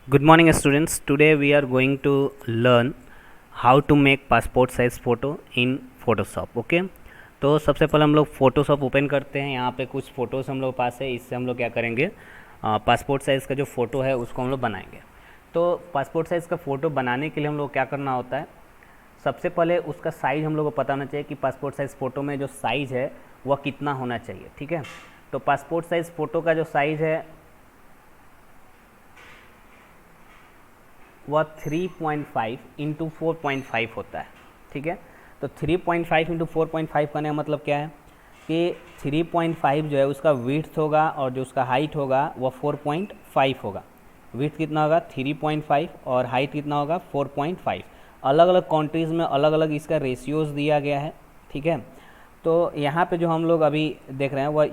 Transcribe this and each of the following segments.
Good morning students. Today we are going to learn how to make passport size photo in Photoshop. Okay तो सबसे पहले हम लोग Photoshop open करते हैं। यहाँ पे कुछ फ़ोटोज़ हम लोग पास है, इससे हम लोग क्या करेंगे, पासपोर्ट साइज़ का जो फ़ोटो है उसको हम लोग बनाएंगे। तो पासपोर्ट साइज़ का फ़ोटो बनाने के लिए हम लोग क्या करना होता है, सबसे पहले उसका साइज़ हम लोग को पता होना चाहिए कि पासपोर्ट साइज़ फ़ोटो में जो साइज़ है वह कितना होना चाहिए। ठीक है, तो पासपोर्ट साइज़ फ़ोटो का जो साइज़ है वह 3.5 इंटू 4.5 होता है। ठीक है, तो 3.5 इंटू 4.5 करने का मतलब क्या है कि 3.5 जो है उसका विड्थ होगा और जो उसका हाइट होगा वह 4.5 होगा। विड्थ कितना होगा 3.5 और हाइट कितना होगा 4.5। अलग अलग कंट्रीज़ में अलग अलग इसका रेशियोज़ दिया गया है। ठीक है, तो यहाँ पे जो हम लोग अभी देख रहे हैं वह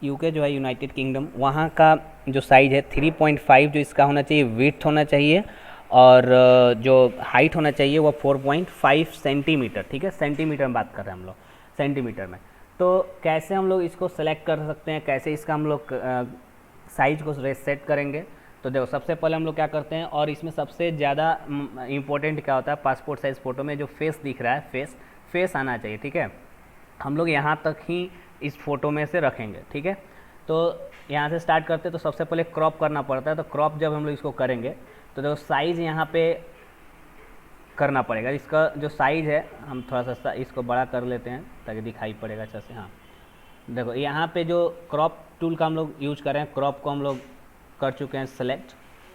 यूके जो है यूनाइटेड किंगडम, वहाँ का जो साइज़ है 3.5 जो इसका होना चाहिए, विड्थ होना चाहिए और जो हाइट होना चाहिए वो 4.5 सेंटीमीटर। ठीक है, सेंटीमीटर में बात कर रहे हैं हम लोग, सेंटीमीटर में। तो कैसे हम लोग इसको सेलेक्ट कर सकते हैं, कैसे इसका हम लोग साइज को सेट करेंगे, तो देखो सबसे पहले हम लोग क्या करते हैं, और इसमें सबसे ज़्यादा इम्पोर्टेंट क्या होता है पासपोर्ट साइज़ फ़ोटो में, जो फेस दिख रहा है फेस आना चाहिए। ठीक है, हम लोग यहाँ तक ही इस फोटो में से रखेंगे। ठीक है, तो यहाँ से स्टार्ट करते हैं। तो सबसे पहले क्रॉप करना पड़ता है। तो क्रॉप जब हम लोग इसको करेंगे तो देखो साइज़ यहाँ पे करना पड़ेगा। इसका जो साइज़ है हम थोड़ा सा इसको बड़ा कर लेते हैं ताकि दिखाई पड़ेगा अच्छा से। हाँ देखो यहाँ पे जो क्रॉप टूल का हम लोग यूज कर रहे हैं, क्रॉप को हम लोग कर चुके हैं सेलेक्ट।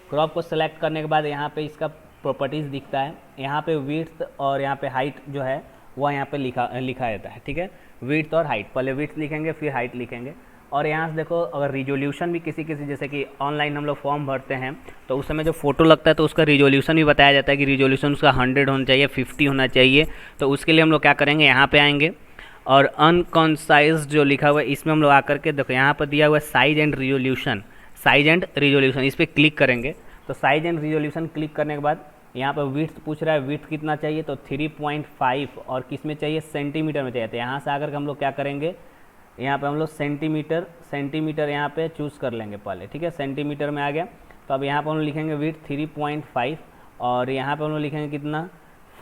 क्रॉप को सेलेक्ट करने के बाद यहाँ पे इसका प्रॉपर्टीज़ दिखता है। यहाँ पे विड्थ और यहाँ पे हाइट जो है वह यहाँ पे लिखा रहता है। ठीक है, विड्थ और हाइट, पहले विड्थ लिखेंगे फिर हाइट लिखेंगे। और यहाँ से देखो अगर रिजोल्यूशन भी किसी जैसे कि ऑनलाइन हम लोग फॉर्म भरते हैं तो उस समय जो फोटो लगता है तो उसका रिजोल्यूशन भी बताया जाता है कि रिजोल्यूशन उसका 100 होना चाहिए, 50 होना चाहिए। तो उसके लिए हम लोग क्या करेंगे, यहाँ पे आएंगे और अनकॉन्साइज जो लिखा हुआ है इसमें हम लोग आकर के देखो यहाँ पर दिया हुआ है साइज एंड रिजोल्यूशन, इस पर क्लिक करेंगे। तो साइज एंड रिजोल्यूशन क्लिक करने के बाद यहाँ पर विड्थ पूछ रहा है, विड्थ कितना चाहिए, तो 3.5 और किस में चाहिए, सेंटीमीटर में चाहिए। तो यहाँ से आकर के हम लोग क्या करेंगे, यहाँ पे हम लोग सेंटीमीटर यहाँ पे चूज़ कर लेंगे पहले। ठीक है, सेंटीमीटर में आ गया। तो अब यहाँ पर हम लोग लिखेंगे विड्थ 3.5 और यहाँ पे हम लोग लिखेंगे कितना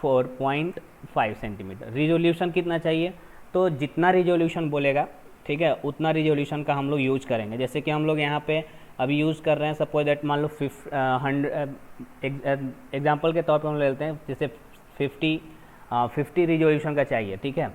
4.5 सेंटीमीटर। रिजोल्यूशन कितना चाहिए, तो जितना रिजोल्यूशन बोलेगा ठीक है उतना रिजोल्यूशन का हम लोग यूज करेंगे। जैसे कि हम लोग यहाँ पे अभी यूज़ कर रहे हैं, सपोज दैट मान लो 100 एग्जाम्पल के तौर पर हम ले लेते हैं, जैसे 50 रिजोल्यूशन का चाहिए। ठीक है,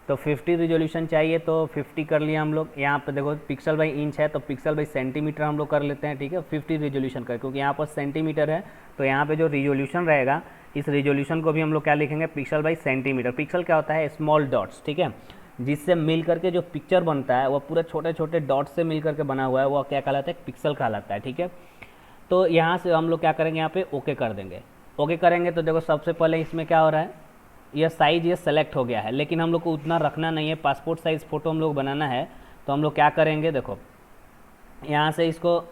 तो 50 रिजोल्यूशन चाहिए तो 50 कर लिया हम लोग। यहाँ पे देखो पिक्सल बाई इंच है तो पिक्सल बाई सेंटीमीटर हम लोग कर लेते हैं। ठीक है, 50 रिजोल्यूशन कर, क्योंकि यहाँ पर सेंटीमीटर है तो यहाँ पे जो रिजोल्यूशन रहेगा इस रिजोल्यूशन को भी हम लोग क्या लिखेंगे, पिक्सल बाई सेंटीमीटर। पिक्सल क्या होता है, स्मॉल डॉट्स। ठीक है, जिससे मिल करके जो पिक्चर बनता है वह पूरा छोटे छोटे डॉट से मिल करके बना हुआ है, वह क्या कहलाता है, पिक्सल कहलाता है। ठीक है, तो यहाँ से हम लोग क्या करेंगे, यहाँ पे ओके कर देंगे। ओके करेंगे तो देखो सबसे पहले इसमें क्या हो रहा है, यह साइज़ ये सेलेक्ट हो गया है, लेकिन हम लोग को उतना रखना नहीं है। पासपोर्ट साइज़ फ़ोटो हम लोग बनाना है तो हम लोग क्या करेंगे, देखो यहाँ से इसको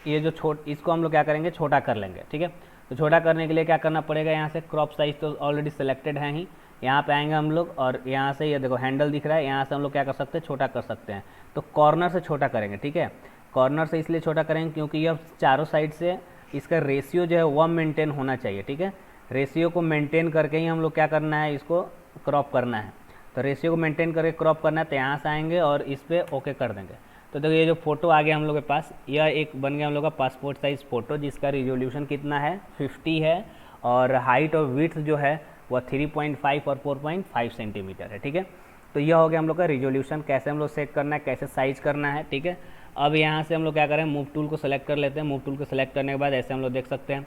ये जो इसको हम लोग क्या करेंगे, छोटा कर लेंगे। ठीक है, तो छोटा करने के लिए क्या करना पड़ेगा, यहाँ से क्रॉप साइज़ तो ऑलरेडी सेलेक्टेड है ही, यहाँ पे आएंगे हम लोग और यहाँ से ये देखो हैंडल दिख रहा है, यहाँ से हम लोग क्या कर सकते हैं, छोटा कर सकते हैं। तो कॉर्नर से छोटा करेंगे। ठीक है, कॉर्नर से इसलिए छोटा करेंगे क्योंकि यह चारों साइड से इसका रेशियो जो है वह मेंटेन होना चाहिए। ठीक है, रेशियो को मेंटेन करके ही हम लोग क्या करना है, इसको क्रॉप करना है। तो रेशियो को मेंटेन करके क्रॉप करना है, तो यहाँ से आएंगे और इस पर ओके कर देंगे। तो देखो ये जो फोटो आ गया हम लोग के पास, यह एक बन गया हम लोग का पासपोर्ट साइज़ फ़ोटो, जिसका रिजोल्यूशन कितना है 50 है और हाइट और विड्थ जो है वह 3.5 और 4.5 सेंटीमीटर है। ठीक है, तो यह हो गया हम लोग का रिजोल्यूशन, कैसे हम लोग सेट करना है, कैसे साइज करना है। ठीक है, अब यहाँ से हम लोग क्या करें, मूव टूल को सेलेक्ट कर लेते हैं। मूव टूल को सेलेक्ट करने के बाद ऐसे हम लोग देख सकते हैं।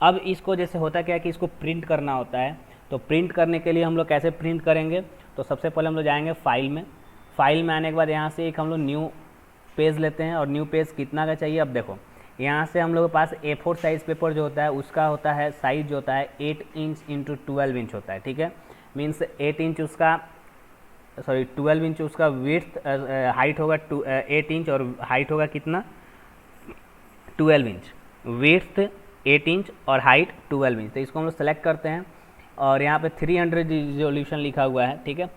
अब इसको जैसे होता क्या है कि इसको प्रिंट करना होता है, तो प्रिंट करने के लिए हम लोग कैसे प्रिंट करेंगे, तो सबसे पहले हम लोग जाएंगे फाइल में आने के बाद यहाँ से एक हम लोग न्यू पेज लेते हैं। और न्यू पेज कितना का चाहिए, अब देखो यहाँ से हम लोग के पास A4 साइज़ पेपर जो होता है उसका होता है साइज जो होता है 8 इंच इंटू 12 इंच होता है। ठीक है, मीन्स 8 इंच उसका 12 इंच उसका विड्थ, हाइट होगा 8 इंच और हाइट होगा कितना 12 इंच, विड्थ 8 इंच और हाइट 12 इंच। तो इसको हम लोग सेलेक्ट करते हैं और यहाँ पे 300 रिजोल्यूशन लिखा हुआ है। ठीक है,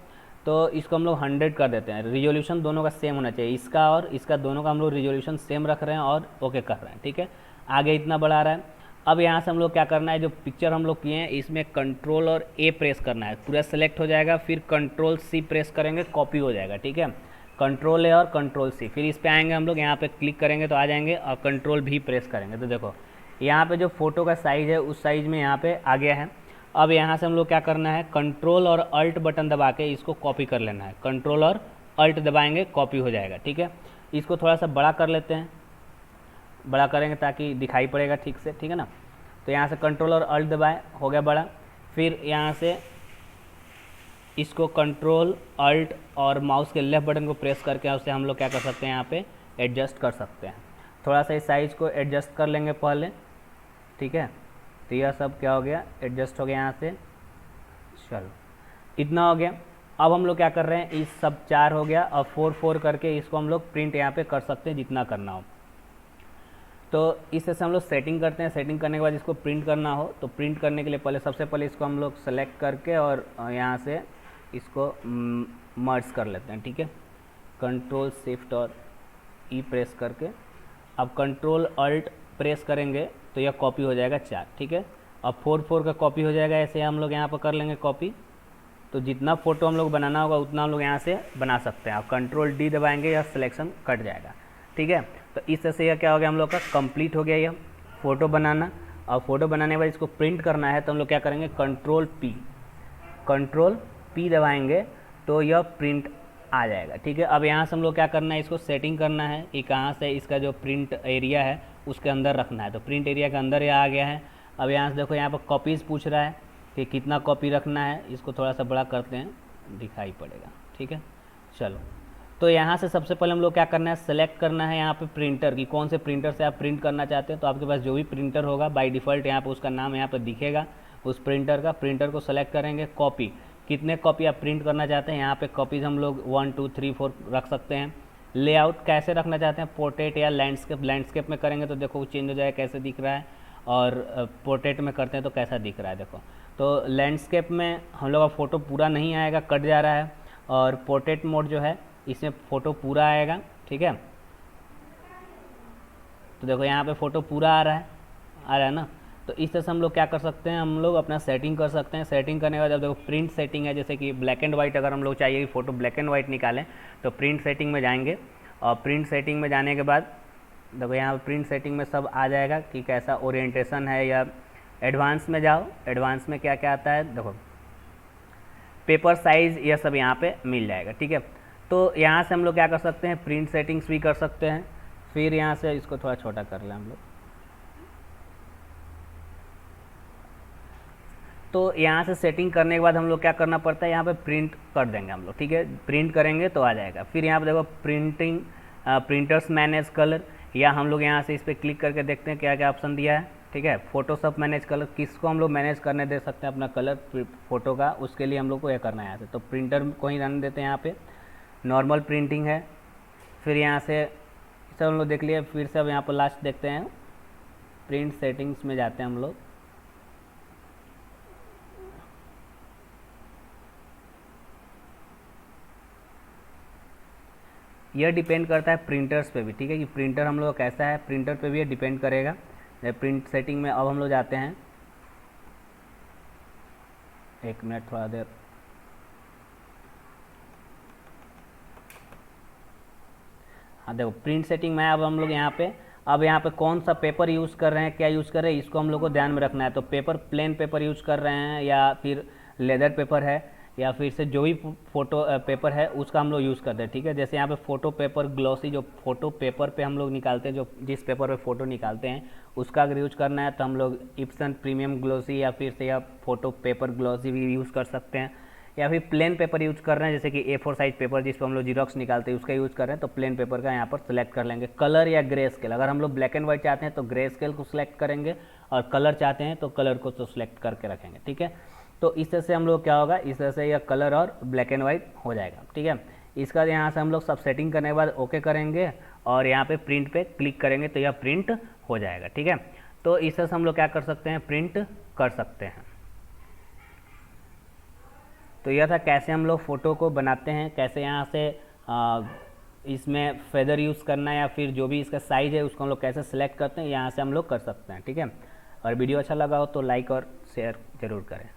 तो इसको हम लोग 100 कर देते हैं। रिजोल्यूशन दोनों का सेम होना चाहिए, इसका और इसका दोनों का हम लोग रिजोल्यूशन सेम रख रहे हैं और ओके कर रहे हैं, ठीक है। आगे इतना बड़ा आ रहा है। अब यहाँ से हम लोग क्या करना है, जो पिक्चर हम लोग किए हैं इसमें कंट्रोल और ए प्रेस करना है, पूरा सेलेक्ट हो जाएगा, फिर कंट्रोल सी प्रेस करेंगे, कॉपी हो जाएगा, ठीक है। कंट्रोल ए और कंट्रोल सी, फिर इस पे आएंगे हम लोग, यहाँ पे क्लिक करेंगे तो आ जाएंगे, और कंट्रोल भी प्रेस करेंगे तो देखो यहाँ पे जो फोटो का साइज़ है उस साइज़ में यहाँ पे आ गया है। अब यहाँ से हम लोग क्या करना है, कंट्रोल और अल्ट बटन दबा के इसको कॉपी कर लेना है, कंट्रोल और अल्ट दबाएंगे, कॉपी हो जाएगा, ठीक है। इसको थोड़ा सा बड़ा कर लेते हैं, बड़ा करेंगे ताकि दिखाई पड़ेगा ठीक से, ठीक है ना। तो यहाँ से कंट्रोल और अल्ट दबाए, हो गया बड़ा। फिर यहाँ से इसको कंट्रोल अल्ट और माउस के लेफ्ट बटन को प्रेस करके उससे हम लोग क्या कर सकते हैं, यहाँ पे एडजस्ट कर सकते हैं। थोड़ा सा इस साइज़ को एडजस्ट कर लेंगे पहले, ठीक है। तो यह सब क्या हो गया, एडजस्ट हो गया यहाँ से, चलो इतना हो गया। अब हम लोग क्या कर रहे हैं, इस सब 4 हो गया, और 4 करके इसको हम लोग प्रिंट यहाँ पे कर सकते हैं जितना करना हो। तो इस तरह से हम लोग सेटिंग करते हैं। सेटिंग करने के बाद इसको प्रिंट करना हो तो प्रिंट करने के लिए पहले सबसे पहले इसको हम लोग सेलेक्ट करके और यहाँ से इसको मर्ज कर लेते हैं, ठीक है। कंट्रोल शिफ्ट और ई प्रेस करके, अब कंट्रोल अल्ट प्रेस करेंगे तो यह कॉपी हो जाएगा 4, ठीक है। अब 4 का कॉपी हो जाएगा, ऐसे हम लोग यहाँ पर कर लेंगे कॉपी। तो जितना फ़ोटो हम लोग बनाना होगा उतना हम लोग यहाँ से बना सकते हैं। अब कंट्रोल डी दबाएंगे, यह सिलेक्शन कट जाएगा, ठीक है। तो इस तरह से यह क्या हो गया, हम लोग का कंप्लीट हो गया यह फ़ोटो बनाना। और फ़ोटो बनाने के बाद इसको प्रिंट करना है तो हम लोग क्या करेंगे, कंट्रोल पी दबाएंगे तो यह प्रिंट आ जाएगा, ठीक है। अब यहाँ से हम लोग क्या करना है, इसको सेटिंग करना है कि कहाँ से इसका जो प्रिंट एरिया है उसके अंदर रखना है। तो प्रिंट एरिया के अंदर यह आ गया है। अब यहाँ से देखो, यहाँ पर कॉपीज़ पूछ रहा है कि कितना कॉपी रखना है, इसको थोड़ा सा बड़ा करते हैं, दिखाई पड़ेगा, ठीक है। चलो, तो यहाँ से सबसे पहले हम लोग क्या करना है, सेलेक्ट करना है यहाँ पे प्रिंटर की, कौन से प्रिंटर से आप प्रिंट करना चाहते हैं। तो आपके पास जो भी प्रिंटर होगा बाय डिफ़ॉल्ट यहाँ पे उसका नाम यहाँ पे दिखेगा उस प्रिंटर का। प्रिंटर को सेलेक्ट करेंगे, कॉपी, कितने कॉपी आप प्रिंट करना चाहते हैं, यहाँ पे कॉपीज़ हम लोग 1 2 3 4 रख सकते हैं। लेआउट कैसे रखना चाहते हैं, पोर्ट्रेट या लैंडस्केप में करेंगे तो देखो चेंज हो जाएगा कैसे दिख रहा है, और पोर्ट्रेट में करते हैं तो कैसा दिख रहा है देखो। तो लैंडस्केप में हम लोग का फ़ोटो पूरा नहीं आएगा, कट जा रहा है, और पोर्ट्रेट मोड जो है इसमें फ़ोटो पूरा आएगा, ठीक है। तो देखो यहाँ पे फ़ोटो पूरा आ रहा है ना। तो इस तरह से हम लोग क्या कर सकते हैं, हम लोग अपना सेटिंग कर सकते हैं। सेटिंग करने के बाद जब देखो प्रिंट सेटिंग है, जैसे कि ब्लैक एंड वाइट, अगर हम लोग चाहिए कि फ़ोटो ब्लैक एंड वाइट निकालें तो प्रिंट सेटिंग में जाएंगे, और प्रिंट सेटिंग में जाने के बाद देखो यहाँ प्रिंट सेटिंग में सब आ जाएगा कि कैसा ओरिएंटेशन है, या एडवांस में जाओ, एडवांस में क्या क्या आता है देखो, पेपर साइज़, यह सब यहाँ पे मिल जाएगा, ठीक है। तो यहाँ से हम लोग क्या कर सकते हैं, प्रिंट सेटिंग्स भी कर सकते हैं। फिर यहाँ से इसको थोड़ा छोटा कर लें हम लोग। तो यहाँ से सेटिंग करने के बाद हम लोग क्या करना पड़ता है, यहाँ पे प्रिंट कर देंगे हम लोग, ठीक है। प्रिंट करेंगे तो आ जाएगा। फिर यहाँ पे देखो प्रिंटर्स मैनेज कलर, या हम लोग यहाँ से इस पर क्लिक करके देखते हैं क्या क्या ऑप्शन दिया है, ठीक है। फोटोशॉप मैनेज कलर, किसको हम लोग मैनेज करने दे सकते हैं अपना कलर फ़ोटो का, उसके लिए हम लोग को यह करना है यहाँ से। तो प्रिंटर को ही रहने देते हैं, यहाँ पे नॉर्मल प्रिंटिंग है। फिर यहाँ से सब हम लोग देख लिए। फिर से अब यहाँ पर लास्ट देखते हैं, प्रिंट सेटिंग्स में जाते हैं हम लोग। यह डिपेंड करता है प्रिंटर्स पे भी, ठीक है, कि प्रिंटर हम लोग कैसा है, प्रिंटर पे भी ये डिपेंड करेगा। प्रिंट सेटिंग में अब हम लोग जाते हैं, 1 मिनट थोड़ा देर। हाँ देखो, प्रिंट सेटिंग में अब हम लोग यहाँ पे कौन सा पेपर यूज़ कर रहे हैं, क्या यूज़ कर रहे हैं, इसको हम लोग को ध्यान में रखना है। तो पेपर प्लेन पेपर यूज़ कर रहे हैं, या फिर लेदर पेपर है, या फिर से जो भी फ़ोटो पेपर है उसका हम लोग यूज़ करते हैं, ठीक है। जैसे यहाँ पे फ़ोटो पेपर ग्लॉसी, जो फ़ोटो पेपर पे हम लोग निकालते हैं, जो जिस पेपर पे फ़ोटो निकालते हैं उसका अगर यूज़ करना है तो हम लोग इप्सन प्रीमियम ग्लॉसी, या फिर से या फ़ोटो पेपर ग्लॉसी भी यूज़ कर सकते हैं। या फिर प्लेन पेपर यूज़ कर रहे हैं, जैसे कि A4 साइज पेपर जिस पर हम लोग जीरोक्स निकालते हैं उसका यूज़ कर रहे हैं, तो प्लेन पेपर का यहाँ पर सेलेक्ट कर लेंगे। कलर या ग्रे स्केल, अगर हम लोग ब्लैक एंड वाइट चाहते हैं तो ग्रे स्केल को सिलेक्ट करेंगे, और कलर चाहते हैं तो कलर को तो सिलेक्ट करके रखेंगे, ठीक है। तो इस तरह से हम लोग क्या होगा, इस तरह से यह कलर और ब्लैक एंड वाइट हो जाएगा, ठीक है। इसका यहाँ से हम लोग सब सेटिंग करने के बाद ओके करेंगे, और यहाँ पे प्रिंट पे क्लिक करेंगे तो यह प्रिंट हो जाएगा, ठीक है। तो इस तरह से हम लोग क्या कर सकते हैं, प्रिंट कर सकते हैं। तो यह था कैसे हम लोग फ़ोटो को बनाते हैं, कैसे यहाँ से इसमें फेदर यूज़ करना है या फिर जो भी इसका साइज़ है उसको हम लोग कैसे सिलेक्ट करते हैं, यहाँ से हम लोग कर सकते हैं। ठीक है, और वीडियो अच्छा लगा हो तो लाइक और शेयर ज़रूर करें।